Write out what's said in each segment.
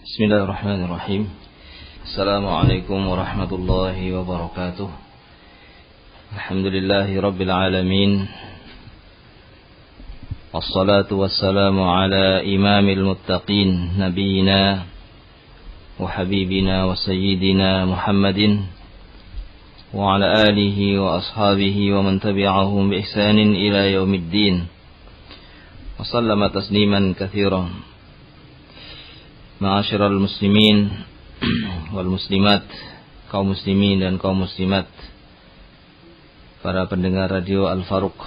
Bismillahirrahmanirrahim. Assalamualaikum warahmatullahi wabarakatuh. Alhamdulillahi rabbil alamin. Wassalatu wassalamu ala imamil muttaqin, nabiyina wa habibina wa sayyidina Muhammadin wa ala alihi wa ashabihi wa man tabi'ahum bi ihsanin ila yaumiddin. Wa sallama tasliman katsiran. Ma'asyiral muslimin wal muslimat, kaum muslimin dan kaum muslimat, para pendengar radio Al-Faruq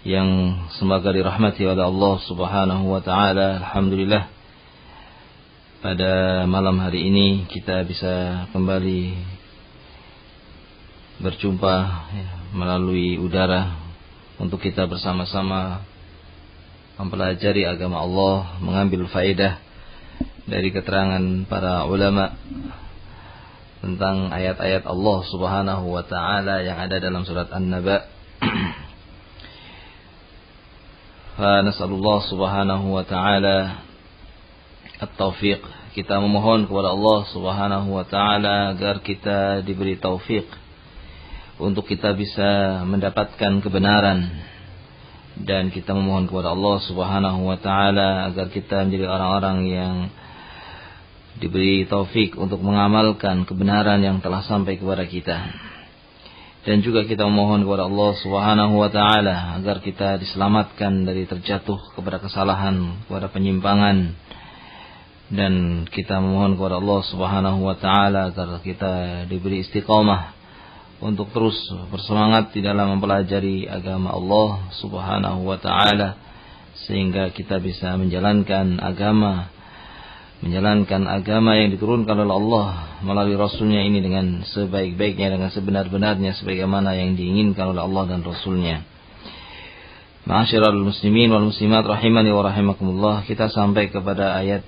yang semoga dirahmati oleh Allah Subhanahu wa taala. Alhamdulillah, pada malam hari ini kita bisa kembali berjumpa melalui udara untuk kita bersama-sama mempelajari agama Allah, mengambil faedah dari keterangan para ulama tentang ayat-ayat Allah Subhanahu wa taala yang ada dalam surat An-Naba. Fa nasallallahu Subhanahu wa taala at-taufiq. Kita memohon kepada Allah Subhanahu wa taala agar kita diberi taufik untuk kita bisa mendapatkan kebenaran, dan kita memohon kepada Allah Subhanahu wa taala agar kita menjadi orang-orang yang diberi taufik untuk mengamalkan kebenaran yang telah sampai kepada kita. Dan juga kita memohon kepada Allah Subhanahu wa taala agar kita diselamatkan dari terjatuh kepada kesalahan, kepada penyimpangan. Dan kita memohon kepada Allah Subhanahu wa taala agar kita diberi istiqamah untuk terus bersemangat di dalam mempelajari agama Allah Subhanahu wa taala, sehingga kita bisa menjalankan agama yang diturunkan oleh Allah melalui Rasulnya ini dengan sebaik-baiknya, dengan sebenar-benarnya, sebagaimana yang diinginkan oleh Allah dan Rasulnya. Ma'asyiral muslimin wal muslimat rahimani wa rahimakumullah. Kita sampai kepada ayat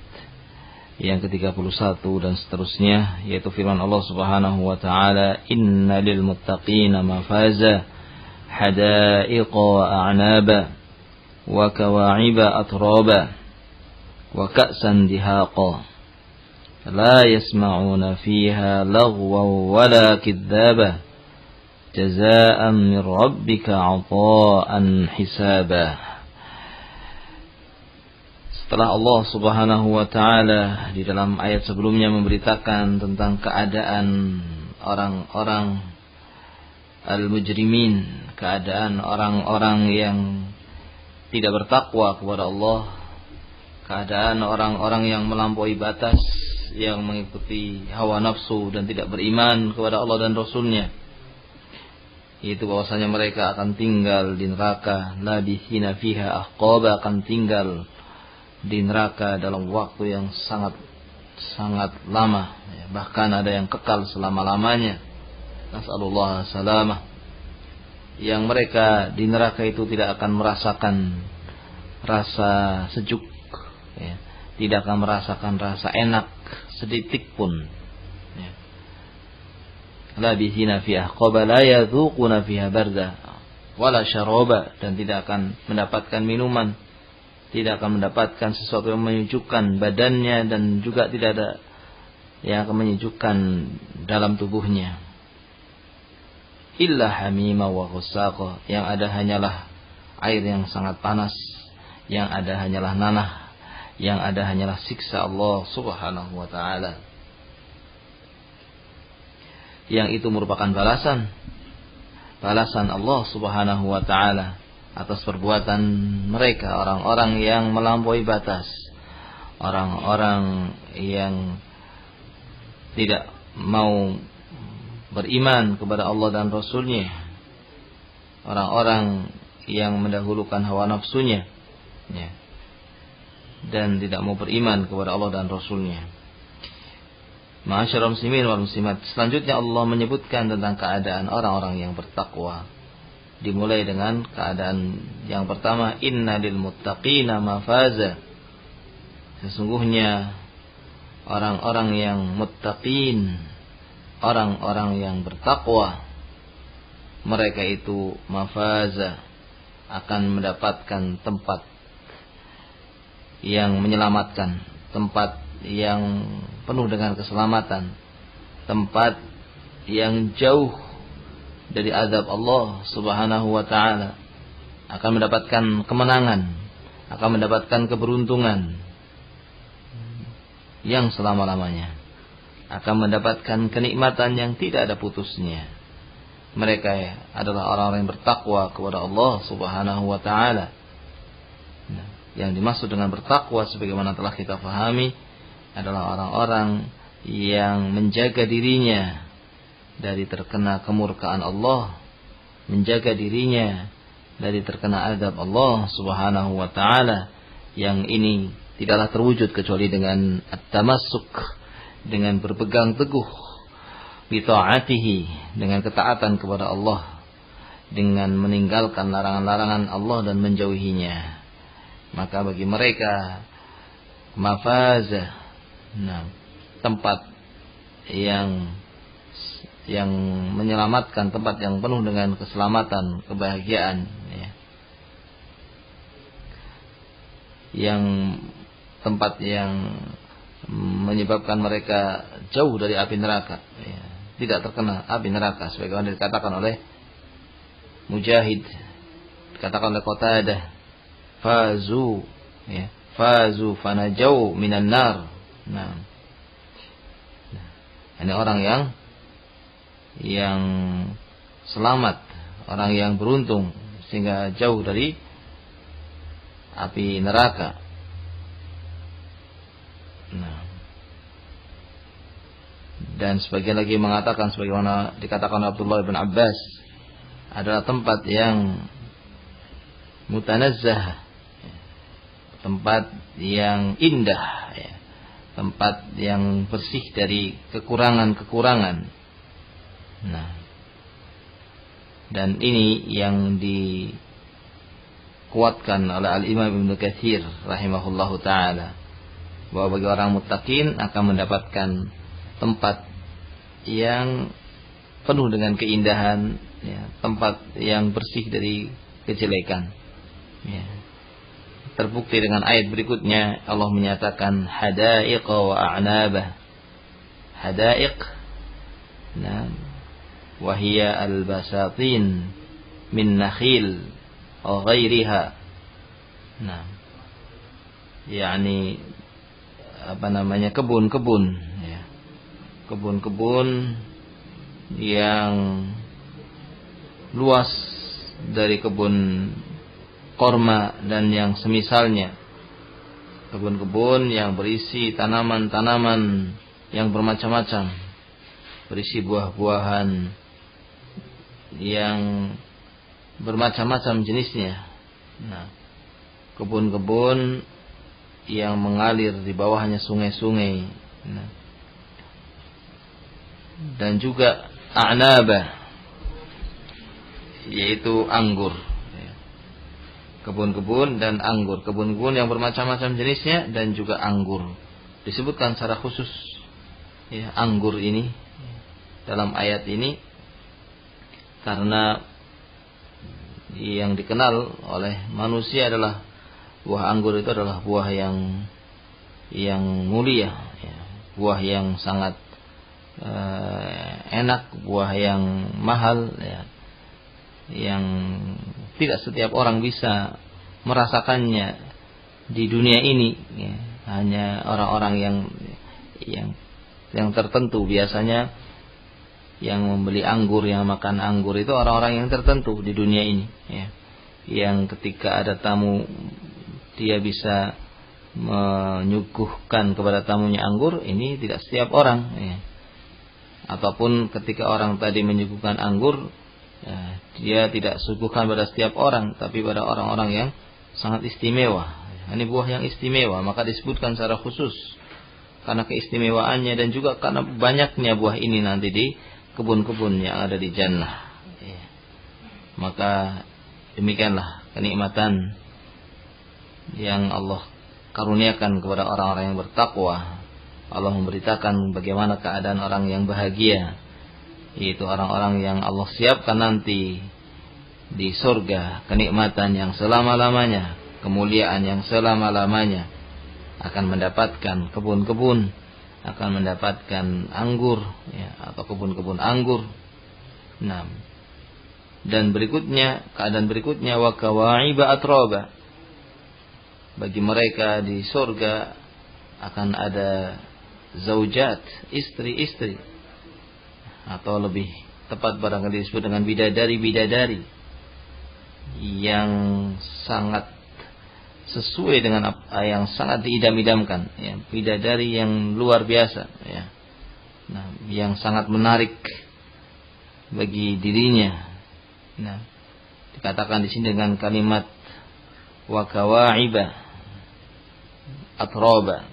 yang ke-31 dan seterusnya, yaitu firman Allah Subhanahu wa taala, innalil muttaqina mafaza hadaiqa wa a'naba wa kawa'iba atraba wa ka'san dihaqa la yasma'una fiha lagwan wala kidzaba jazaa'an min rabbika 'ataa'an hisaba. Setelah Allah Subhanahu wa taala di dalam ayat sebelumnya memberitakan tentang keadaan orang-orang al-mujrimin, keadaan orang-orang yang tidak bertakwa kepada Allah, keadaan orang-orang yang melampaui batas, yang mengikuti hawa nafsu dan tidak beriman kepada Allah dan Rasulnya, yaitu bahwasanya mereka akan tinggal di neraka, labithina fiha ahqaba, akan tinggal di neraka dalam waktu yang sangat lama, bahkan ada yang kekal selama-lamanya. Nasallallahu salamah. Yang mereka di neraka itu tidak akan merasakan rasa sejuk, tidak akan merasakan rasa enak sedetik pun. Labithina fiha ahqaba la yadhuquna fiha barda wala syaraba, dan tidak akan mendapatkan minuman, tidak akan mendapatkan sesuatu yang menyejukkan badannya, dan juga tidak ada yang akan menyejukkan dalam tubuhnya. Illa hamima wa ghussaqa, yang ada hanyalah air yang sangat panas, yang ada hanyalah nanah, yang ada hanyalah siksa Allah Subhanahu wa taala. Yang itu merupakan balasan Allah Subhanahu wa taala atas perbuatan mereka, orang-orang yang melampaui batas, orang-orang yang tidak mau beriman kepada Allah dan Rasulnya, orang-orang yang mendahulukan hawa nafsunya, dan tidak mau beriman kepada Allah dan Rasulnya. Ma'asyiral muslimin wal muslimat, selanjutnya Allah menyebutkan tentang keadaan orang-orang yang bertakwa. Dimulai dengan keadaan yang pertama, innalil muttaqina mafaza. Sesungguhnya orang-orang yang muttaqin, orang-orang yang bertakwa, mereka itu mafaza, akan mendapatkan tempat yang menyelamatkan, tempat yang penuh dengan keselamatan, tempat yang jauh dari azab Allah Subhanahu wa taala, akan mendapatkan kemenangan, akan mendapatkan keberuntungan yang selama-lamanya, akan mendapatkan kenikmatan yang tidak ada putusnya. Mereka adalah orang-orang yang bertakwa kepada Allah Subhanahu wa taala. Yang dimaksud dengan bertakwa sebagaimana telah kita fahami adalah orang-orang yang menjaga dirinya dari terkena kemurkaan Allah, menjaga dirinya dari terkena azab Allah Subhanahu wa taala, yang ini tidaklah terwujud kecuali dengan at-tamassuk, dengan berpegang teguh bi ta'atihi, dengan ketaatan kepada Allah, dengan meninggalkan larangan-larangan Allah dan menjauhinya. Maka bagi mereka mafazah, tempat yang menyelamatkan, tempat yang penuh dengan keselamatan, kebahagiaan, ya. Yang tempat yang menyebabkan mereka jauh dari api neraka, ya. Tidak terkena api neraka sebagaimana dikatakan oleh Mujahid, dikatakan oleh Qatadah, fazu, ya, fazu fanajau minan nar. Nah, ini orang yang selamat, orang yang beruntung sehingga jauh dari api neraka. Nah, dan sebagian lagi mengatakan sebagaimana dikatakan Abdullah bin Abbas, adalah tempat yang mutanazzah, tempat yang indah, ya. Tempat yang bersih dari kekurangan-kekurangan. Nah, dan ini yang dikuatkan oleh Al-Imam Ibnu Katsir rahimahullahu taala, bahwa bagi orang muttaqin akan mendapatkan tempat yang penuh dengan keindahan, ya, tempat yang bersih dari kejelekan, ya. Terbukti dengan ayat berikutnya, Allah menyatakan hadaiq wa a'nabah. Hadaiq, nah, wahia al-basatin min nakhil atau ghairiha. Nah, yakni kebun-kebun, ya. Kebun-kebun yang luas dari kebun korma dan yang semisalnya. Kebun-kebun yang berisi tanaman-tanaman yang bermacam-macam, berisi buah-buahan yang bermacam-macam jenisnya. Nah, kebun-kebun yang mengalir di bawahnya sungai-sungai. Nah, dan juga a'nabah, yaitu anggur. Kebun-kebun dan anggur, kebun-kebun yang bermacam-macam jenisnya dan juga anggur. Disebutkan secara khusus, ya, anggur ini dalam ayat ini karena yang dikenal oleh manusia adalah buah anggur itu adalah buah yang mulia, ya. Buah yang sangat enak, buah yang mahal, ya. Yang tidak setiap orang bisa merasakannya di dunia ini, ya. Hanya orang-orang yang tertentu. Biasanya yang membeli anggur, yang makan anggur itu orang-orang yang tertentu di dunia ini, ya. Yang ketika ada tamu dia bisa menyuguhkan kepada tamunya anggur, ini tidak setiap orang, ya. Ataupun ketika orang tadi menyuguhkan anggur, ya, dia tidak suguhkan pada setiap orang, tapi pada orang-orang yang sangat istimewa. Ini buah yang istimewa, maka disebutkan secara khusus karena keistimewaannya dan juga karena banyaknya buah ini nanti di kebun-kebun yang ada di jannah, ya. Maka demikianlah kenikmatan yang Allah karuniakan kepada orang-orang yang bertakwa. Allah memberitakan bagaimana keadaan orang yang bahagia, yaitu orang-orang yang Allah siapkan nanti di surga kenikmatan yang selama-lamanya, kemuliaan yang selama-lamanya. akan mendapatkan kebun-kebun, akan mendapatkan anggur, ya, atau kebun-kebun anggur. Nah, dan berikutnya, keadaan berikutnya, wa kawa'iba atraba. Bagi mereka di surga akan ada zaujat, istri-istri, atau lebih tepat barangkali disebut dengan bidadari-bidadari yang sangat sesuai dengan apa yang sangat diidam-idamkan, ya, bidadari yang luar biasa, ya. Nah, yang sangat menarik bagi dirinya. Nah, dikatakan di sini dengan kalimat wa kawa'iba atraba.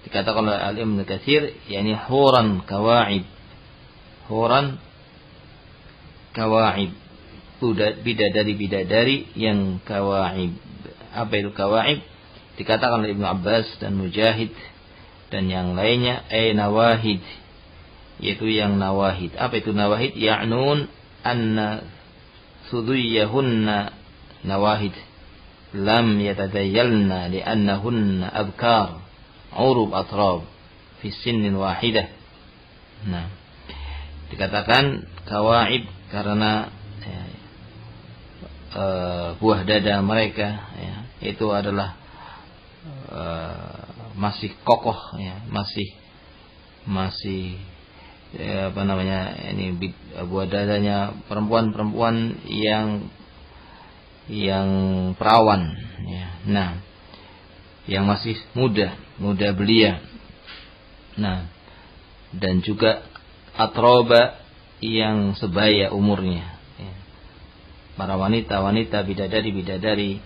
Dikatakan oleh Al-Imam Ibnu Katsir, yakni huran kawa'ib. Huran kawa'ib. Bidadari-bidadari yang kawa'ib. Apa itu kawa'ib? Dikatakan oleh Ibnu Abbas dan Mujahid dan yang lainnya, nawahid, yaitu yang nawahid. Apa itu nawahid? Ya'nun anna suduyahunna nawahid lam yatadayyalna li'annahunna abkar urub atrab fi sinnin wahidah. Nah, dikatakan kawa'ib karena buah dada mereka, ya, itu adalah masih kokoh, ya, masih apa namanya, ini buah dadanya perempuan-perempuan yang perawan, ya. Nah, yang masih muda belia. Nah, dan juga atroba yang sebaya umurnya, ya. Para wanita-wanita, bidadari-bidadari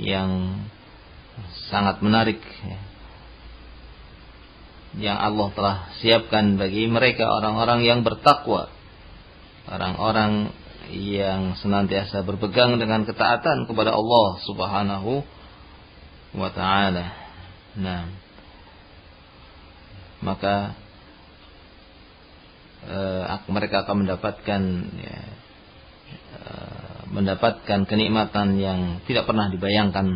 yang sangat menarik, ya, yang Allah telah siapkan bagi mereka orang-orang yang bertakwa, orang-orang yang senantiasa berpegang dengan ketaatan kepada Allah Subhanahu wa ta'ala. Nah, maka mereka akan mendapatkan kenikmatan yang tidak pernah dibayangkan,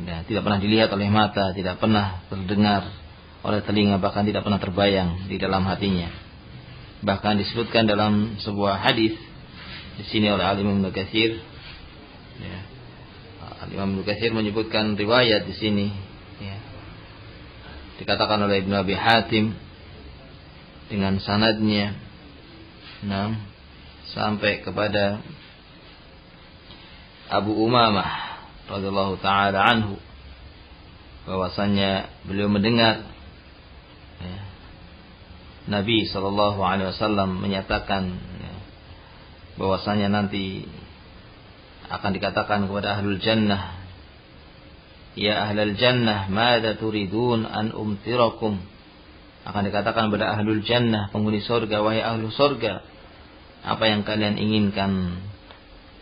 ya, tidak pernah dilihat oleh mata, tidak pernah terdengar oleh telinga, bahkan tidak pernah terbayang di dalam hatinya. Bahkan disebutkan dalam sebuah hadis di sini oleh Al-Imam Ibnu Katsir, ya, Al-Imam Ibnu Katsir menyebutkan riwayat di sini, ya, dikatakan oleh Ibnu Abi Hatim dengan sanadnya, nah, sampai kepada Abu Umamah radhiyallahu taala anhu, bahwasanya beliau mendengar, ya, Nabi sallallahu alaihi wasallam menyatakan, ya, bahwasanya nanti akan dikatakan kepada ahlul jannah, ya ahlul jannah, madza turidun an umtirakum. Akan dikatakan kepada ahlul jannah, penghuni surga, wahai ahlu surga, apa yang kalian inginkan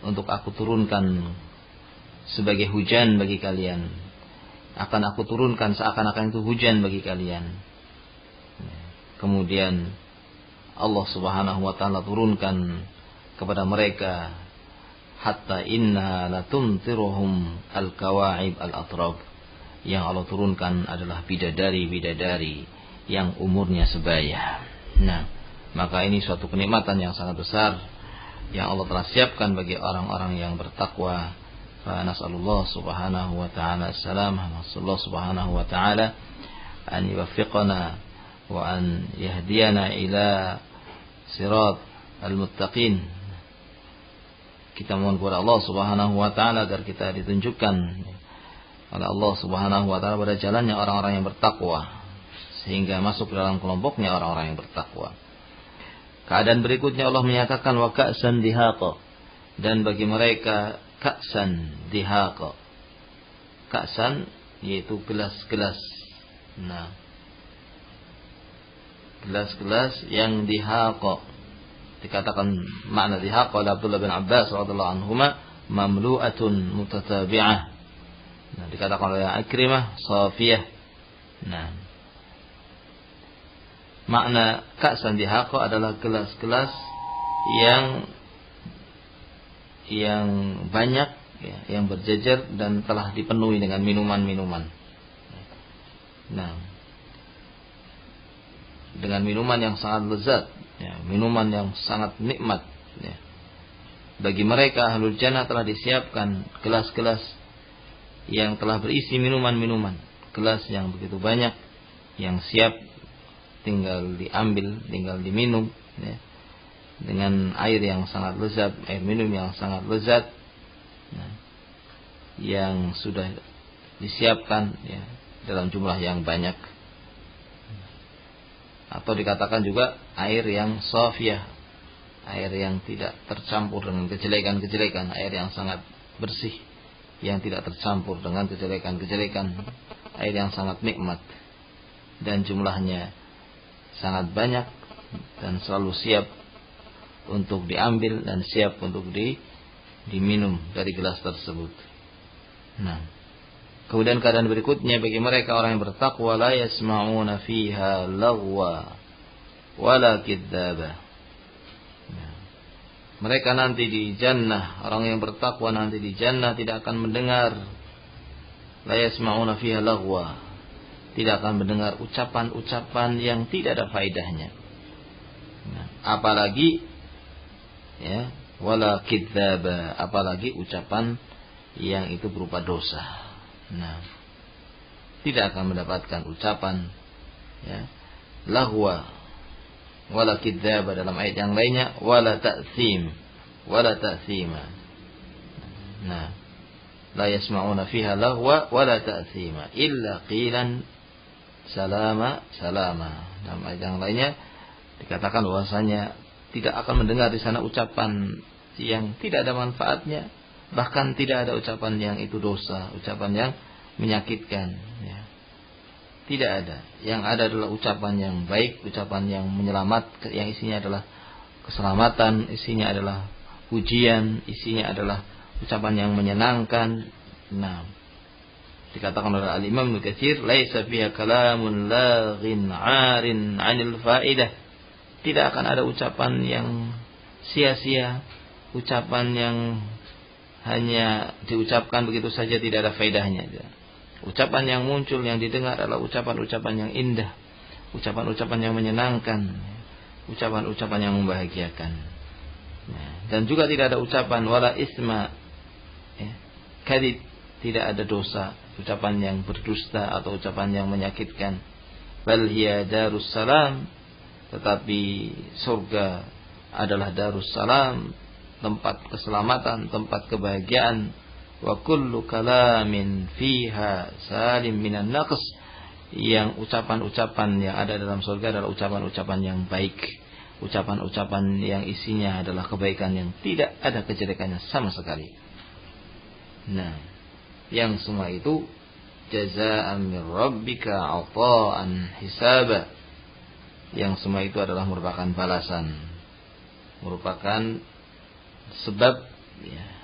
untuk aku turunkan sebagai hujan bagi kalian? Akan aku turunkan seakan-akan itu hujan bagi kalian. Kemudian Allah Subhanahu wa ta'ala turunkan kepada mereka, hatta inna latumtiruhum al-kawa'ib al-atrab. Yang Allah turunkan adalah bidadari-bidadari yang umurnya sebaya. Nah, maka ini suatu kenikmatan yang sangat besar yang Allah telah siapkan bagi orang-orang yang bertakwa. Fa nas'alullah subhanahu wa ta'ala as-salamah, nas'alullah subhanahu wa ta'ala an yuwaffiqana wa an yahdiyana ila sirat al-muttaqin. Kita mohon kepada Allah Subhanahu wa ta'ala agar kita ditunjukkan oleh Allah Subhanahu wa ta'ala pada jalannya orang-orang yang bertakwa, sehingga masuk dalam kelompoknya orang-orang yang bertakwa. Keadaan berikutnya Allah menyatakan wa ka'san dihaqa, dan bagi mereka ka'san dihaqa. Ka'san yaitu gelas-gelas. Nah, gelas-gelas yang dihaqa. Dikatakan makna dihaqa oleh Abdullah bin Abbas radhiyallahu anhuma mamlu'atun mutatabi'ah. Nah, dikatakan oleh Ikrimah safiyah. Nah, makna ka'san dihaqa adalah gelas-gelas yang banyak, ya, yang berjejer dan telah dipenuhi dengan minuman-minuman. Nah, dengan minuman yang sangat lezat, ya, minuman yang sangat nikmat, ya. Bagi mereka ahlul jannah telah disiapkan gelas-gelas yang telah berisi minuman-minuman, gelas yang begitu banyak, yang siap tinggal diambil, tinggal diminum, ya, dengan air yang sangat lezat, air minum yang sangat lezat, nah, yang sudah disiapkan, ya, dalam jumlah yang banyak. Atau dikatakan juga air yang safiyah, air yang tidak tercampur dengan kejelekan-kejelekan, air yang sangat bersih, yang tidak tercampur dengan kejelekan-kejelekan, air yang sangat nikmat dan jumlahnya sangat banyak dan selalu siap untuk diambil dan siap untuk diminum dari gelas tersebut. Nah, kemudian keadaan berikutnya bagi mereka orang yang bertakwa, la yasma'una fiha lagwa wala kidzaba. Mereka nanti di jannah, orang yang bertakwa nanti di jannah tidak akan mendengar, la yasma'una fiha lagwa, tidak akan mendengar ucapan-ucapan yang tidak ada faedahnya. Nah, apalagi, ya, wala kidzaba, apalagi ucapan yang itu berupa dosa. Nah, tidak akan mendapatkan ucapan, ya, lahwa wala kidzaba, dalam ayat yang lainnya wala ta'thim wala ta'thima. Nah, la yasma'una fiha lahwa wala ta'thima illa qilan salama salama. Dalam ayat yang lainnya dikatakan bahwasanya tidak akan mendengar di sana ucapan yang tidak ada manfaatnya, bahkan tidak ada ucapan yang itu dosa, ucapan yang menyakitkan, ya. Tidak ada. Yang ada adalah ucapan yang baik, ucapan yang menyelamatkan, yang isinya adalah keselamatan, isinya adalah pujian, isinya adalah ucapan yang menyenangkan. Nah, dikatakan oleh Al-Imam Ibnu Katsir, laisa fiha kalamun laghin 'arin 'anil fa'idah. Tidak akan ada ucapan yang sia-sia, ucapan yang hanya diucapkan begitu saja tidak ada faedahnya. Ucapan yang muncul, yang didengar adalah ucapan-ucapan yang indah, ucapan-ucapan yang menyenangkan, ucapan-ucapan yang membahagiakan. Dan juga tidak ada ucapan wala isma, ya, kadhib, tidak ada dosa, ucapan yang berdusta atau ucapan yang menyakitkan. Bal hiya darus salam, tetapi surga adalah darus salam, tempat keselamatan, tempat kebahagiaan. Wa kullu kalamin fiha salim minan naqs, yang ucapan-ucapan yang ada dalam surga adalah ucapan-ucapan yang baik, ucapan-ucapan yang isinya adalah kebaikan, yang tidak ada kejelekannya sama sekali. Nah, yang semua itu jazaa'an min rabbika 'ata'an hisaba, yang semua itu adalah merupakan balasan, merupakan sebab, ya,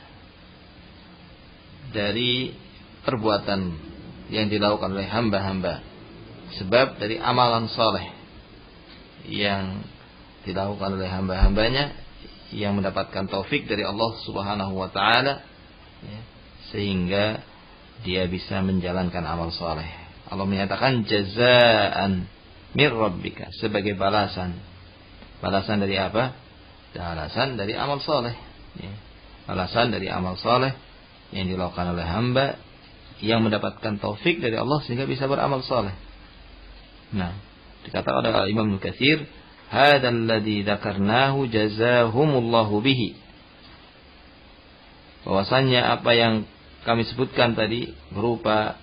dari perbuatan yang dilakukan oleh hamba-hamba, sebab dari amalan soleh yang dilakukan oleh hamba-hambanya, yang mendapatkan taufik dari Allah Subhanahu wa Ta'ala, ya, sehingga dia bisa menjalankan amal soleh. Allah menyatakan jazaan mir rabbika, sebagai balasan. Balasan dari apa? Balasan dari amal soleh, ya. Balasan dari amal soleh yang dilakukan oleh hamba yang mendapatkan taufik dari Allah sehingga bisa beramal soleh. Nah, dikatakan oleh Imam Ibnu Katsir, hadzal ladzi dzakarnahu jazahumullahu bihi, bahwasanya apa yang kami sebutkan tadi berupa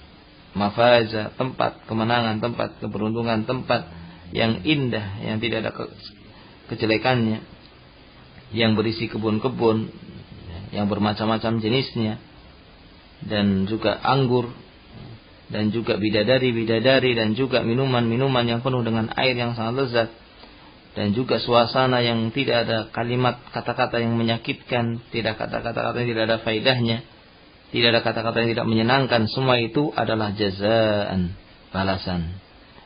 mafaza, tempat kemenangan, tempat keberuntungan, tempat yang indah, yang tidak ada kejelekannya, yang berisi kebun-kebun yang bermacam-macam jenisnya, dan juga anggur, dan juga bidadari-bidadari, dan juga minuman-minuman yang penuh dengan air yang sangat lezat, dan juga suasana yang tidak ada kalimat kata-kata yang menyakitkan, tidak kata-kata yang tidak ada faedahnya, tidak ada kata-kata yang tidak menyenangkan. Semua itu adalah jazaan, balasan.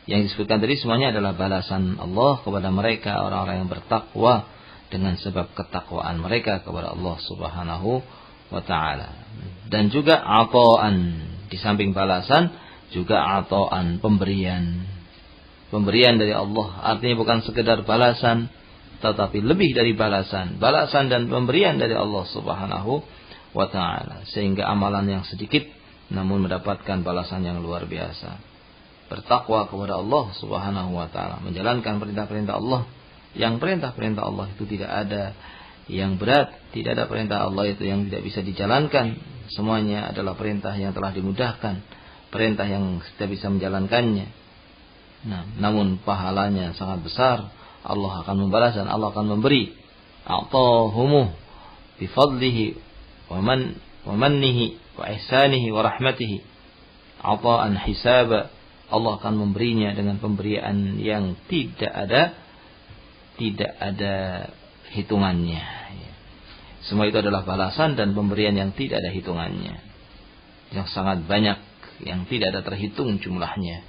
Yang disebutkan tadi semuanya adalah balasan Allah kepada mereka, orang-orang yang bertakwa, dengan sebab ketakwaan mereka kepada Allah Subhanahu wa Ta'ala. Dan juga ata'an, di samping balasan juga ata'an, pemberian. Pemberian dari Allah artinya bukan sekedar balasan, tetapi lebih dari balasan. Balasan dan pemberian dari Allah Subhanahu wa ta'ala. Sehingga amalan yang sedikit namun mendapatkan balasan yang luar biasa. Bertakwa kepada Allah Subhanahu wa ta'ala, menjalankan perintah-perintah Allah. Yang perintah-perintah Allah itu tidak ada yang berat, tidak ada perintah Allah itu yang tidak bisa dijalankan. Semuanya adalah perintah yang telah dimudahkan, perintah yang kita bisa menjalankannya. Nah, namun pahalanya sangat besar. Allah akan membalas dan Allah akan memberi. A'tahumu bifadlihi wa mannihi wa ihsanihi wa rahmatihi. Ata'an hisaba. Allah akan memberinya dengan pemberian yang tidak ada hitungannya. Semua itu adalah balasan dan pemberian yang tidak ada hitungannya, yang sangat banyak, yang tidak ada terhitung jumlahnya.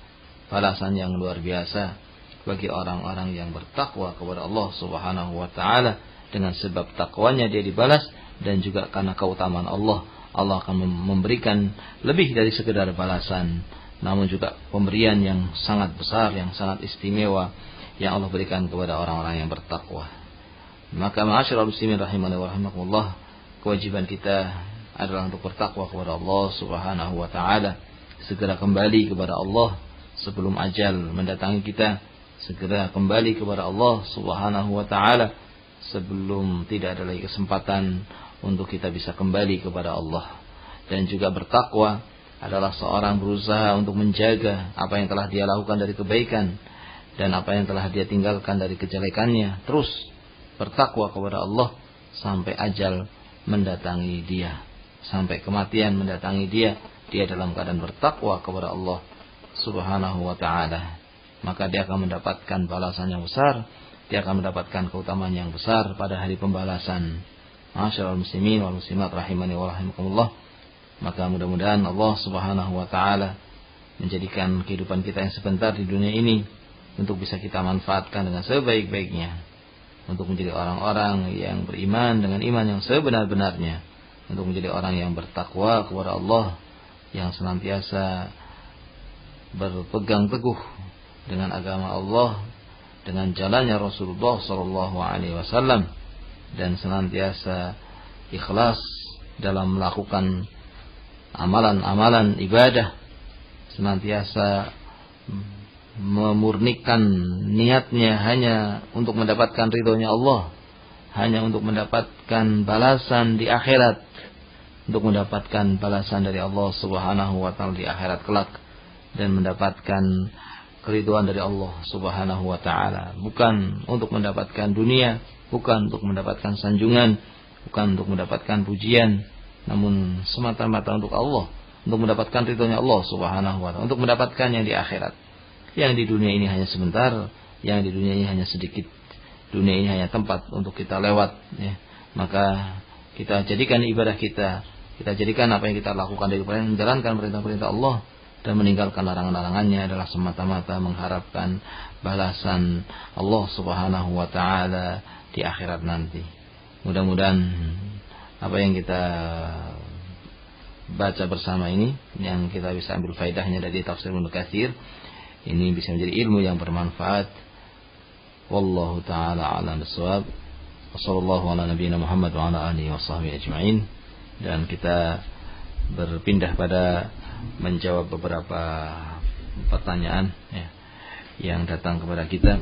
Balasan yang luar biasa bagi orang-orang yang bertakwa kepada Allah Subhanahu wa ta'ala. Dengan sebab takwanya dia dibalas, dan juga karena keutamaan Allah, Allah akan memberikan lebih dari sekedar balasan, namun juga pemberian yang sangat besar, yang sangat istimewa yang Allah berikan kepada orang-orang yang bertakwa. Maka ma'asyiral muslimin rahimani wa rahimakumullah, kewajiban kita adalah untuk bertakwa kepada Allah Subhanahu wa ta'ala. Segera kembali kepada Allah sebelum ajal mendatangi kita. Segera kembali kepada Allah Subhanahu wa ta'ala sebelum tidak ada lagi kesempatan untuk kita bisa kembali kepada Allah. Dan juga bertakwa adalah seorang berusaha untuk menjaga apa yang telah dia lakukan dari kebaikan dan apa yang telah dia tinggalkan dari kejelekannya. Terus bertakwa kepada Allah sampai ajal mendatangi dia, sampai kematian mendatangi dia. Dia dalam keadaan bertakwa kepada Allah Subhanahu wa ta'ala. Maka dia akan mendapatkan balasan yang besar, dia akan mendapatkan keutamaan yang besar pada hari pembalasan. Ma'asyiral muslimin wal muslimat rahimani wa rahimakumullah. Maka mudah-mudahan Allah Subhanahu wa ta'ala menjadikan kehidupan kita yang sebentar di dunia ini untuk bisa kita manfaatkan dengan sebaik-baiknya, untuk menjadi orang-orang yang beriman dengan iman yang sebenar-benarnya, untuk menjadi orang yang bertakwa kepada Allah, yang senantiasa berpegang teguh dengan agama Allah, dengan jalannya Rasulullah sallallahu alaihi wasallam, dan senantiasa ikhlas dalam melakukan amalan-amalan ibadah, senantiasa memurnikan niatnya hanya untuk mendapatkan ridhonya Allah, hanya untuk mendapatkan balasan di akhirat, untuk mendapatkan balasan dari Allah Subhanahu wa ta'ala di akhirat kelak, dan mendapatkan keridhaan dari Allah Subhanahu wa ta'ala, bukan untuk mendapatkan dunia, bukan untuk mendapatkan sanjungan, bukan untuk mendapatkan pujian, namun semata-mata untuk Allah, untuk mendapatkan ridhonya Allah Subhanahu wa ta'ala, untuk mendapatkan yang di akhirat. Yang di dunia ini hanya sebentar, yang di dunia ini hanya sedikit. Dunia ini hanya tempat untuk kita lewat, ya. Maka kita jadikan ibadah kita jadikan apa yang kita lakukan dari menjalankan perintah-perintah Allah dan meninggalkan larangan-larangannya adalah semata-mata mengharapkan balasan Allah Subhanahu wa ta'ala di akhirat nanti. Mudah-mudahan apa yang kita baca bersama ini, yang kita bisa ambil faedahnya dari tafsir Ibnu Katsir, ini bisa menjadi ilmu yang bermanfaat. Wallahu ta'ala a'lam bissawab. Wassallallahu ala nabiyyina Muhammad wa ala alihi washabbihi ajma'in. Dan kita berpindah pada menjawab beberapa pertanyaan, ya, yang datang kepada kita.